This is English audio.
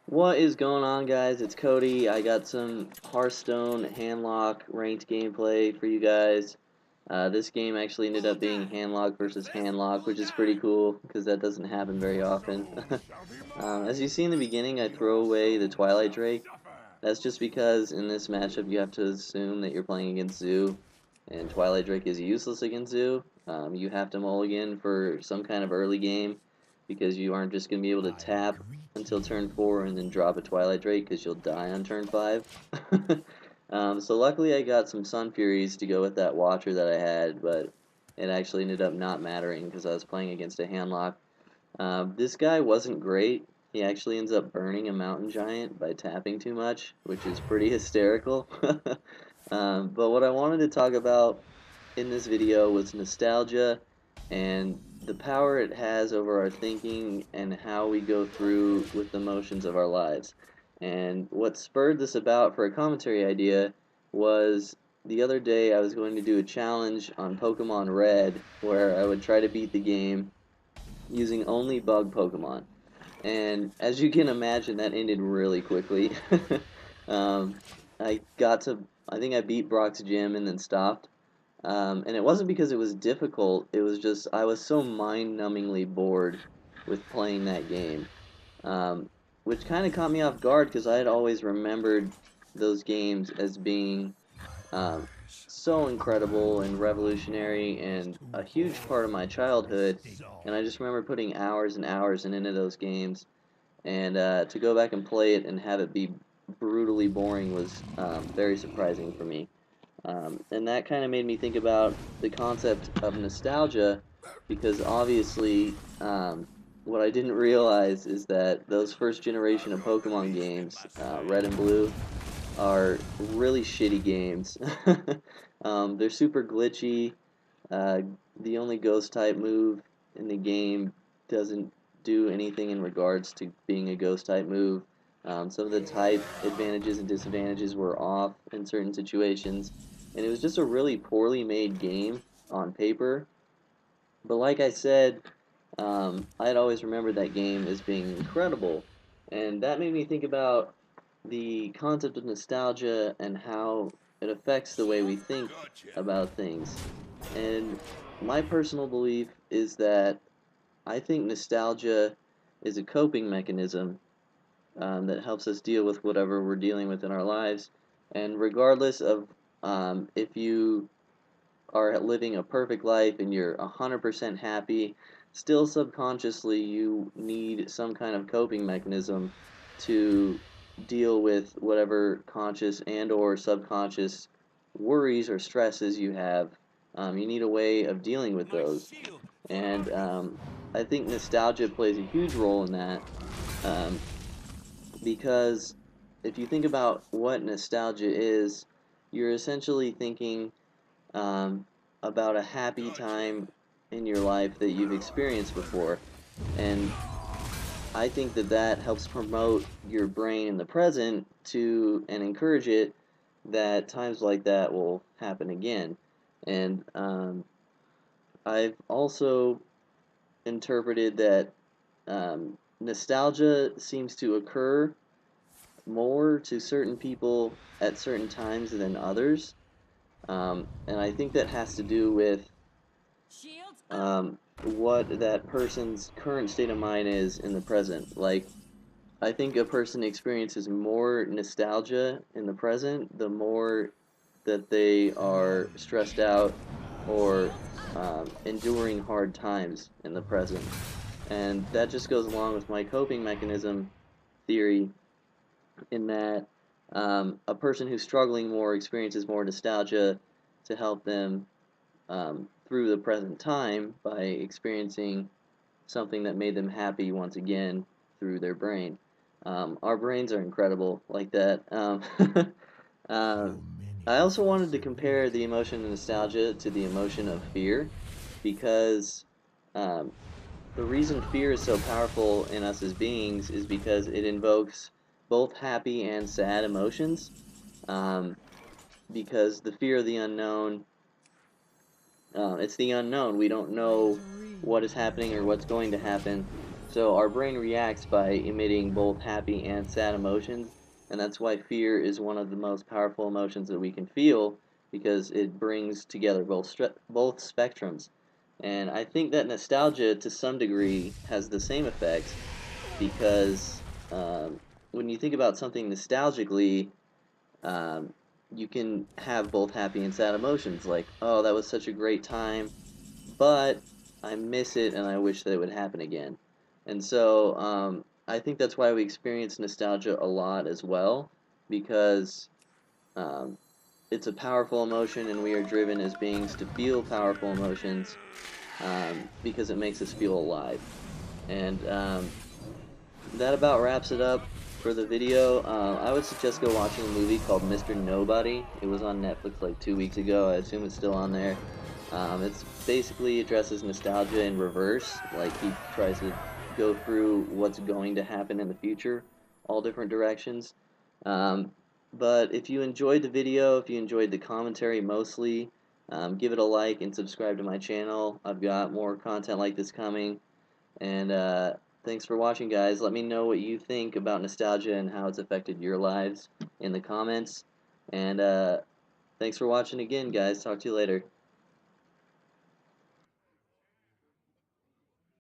What is going on, guys? It's Cody. I got some Hearthstone Handlock ranked gameplay for you guys. This game actually ended up being Handlock versus Handlock, which is pretty cool because that doesn't happen very often. As you see in the beginning, I throw away the Twilight Drake. That's just because in this matchup you have to assume that you're playing against Zoo, and Twilight Drake is useless against Zoo. You have to mulligan for some kind of early game because you aren't just going to be able to tap until turn 4 and then drop a Twilight Drake because you'll die on turn 5. So luckily I got some Sun Furies to go with that Watcher that I had, but it actually ended up not mattering because I was playing against a Handlock. This guy wasn't great. He actually ends up burning a Mountain Giant by tapping too much, which is pretty hysterical. But what I wanted to talk about in this video was nostalgia and the power it has over our thinking and how we go through with the motions of our lives. And what spurred this about for a commentary idea was the other day I was going to do a challenge on Pokemon Red where I would try to beat the game using only bug Pokemon. And as you can imagine, that ended really quickly. um, I got to, I think I beat Brock's gym and then stopped. And it wasn't because it was difficult, it was just I was so mind-numbingly bored with playing that game. Which kind of caught me off guard because I had always remembered those games as being um, so incredible and revolutionary and a huge part of my childhood. And I just remember putting hours and hours into those games. And to go back and play it and have it be brutally boring was very surprising for me. And that kind of made me think about the concept of nostalgia because obviously what I didn't realize is that those first generation of Pokemon games, Red and Blue, are really shitty games. They're super glitchy. Uh, the only ghost type move in the game doesn't do anything in regards to being a ghost type move. Some of the type advantages and disadvantages were off in certain situations, and it was just a really poorly made game on paper. But like I said, I'd always remembered that game as being incredible, and that made me think about the concept of nostalgia and how it affects the way we think about things. And my personal belief is that I think nostalgia is a coping mechanism that helps us deal with whatever we're dealing with in our lives. And regardless of if you are living a perfect life and you're 100% happy, still subconsciously you need some kind of coping mechanism to deal with whatever conscious and or subconscious worries or stresses you have. You need a way of dealing with those. And I think nostalgia plays a huge role in that um, because if you think about what nostalgia is, you're essentially thinking about a happy time in your life that you've experienced before. And I think that that helps promote your brain in the present to and encourage it that times like that will happen again. And I've also interpreted that nostalgia seems to occur more to certain people at certain times than others. And I think that has to do with what that person's current state of mind is in the present. Like, I think a person experiences more nostalgia in the present the more that they are stressed out or enduring hard times in the present. And that just goes along with my coping mechanism theory in that a person who's struggling more experiences more nostalgia to help them through the present time by experiencing something that made them happy once again through their brain. Our brains are incredible like that. uh, I also wanted to compare the emotion of nostalgia to the emotion of fear because um, the reason fear is so powerful in us as beings is because it invokes both happy and sad emotions. Um, because the fear of the unknown, it's the unknown. We don't know what is happening or what's going to happen. So our brain reacts by emitting both happy and sad emotions, and that's why fear is one of the most powerful emotions that we can feel because it brings together both spectrums. And I think that nostalgia, to some degree, has the same effects because when you think about something nostalgically, um, you can have both happy and sad emotions, like, oh, that was such a great time, but I miss it and I wish that it would happen again. And so I think that's why we experience nostalgia a lot as well, because um, it's a powerful emotion and we are driven as beings to feel powerful emotions because it makes us feel alive. And that about wraps it up for the video. I would suggest go watching a movie called Mr. Nobody. It was on Netflix like 2 weeks ago. I assume it's still on there. It's basically addresses nostalgia in reverse. Like he tries to go through what's going to happen in the future, all different directions. Um, but if you enjoyed the video, if you enjoyed the commentary mostly, give it a like and subscribe to my channel. I've got more content like this coming. And thanks for watching, guys. Let me know what you think about nostalgia and how it's affected your lives in the comments. And thanks for watching again, guys. Talk to you later.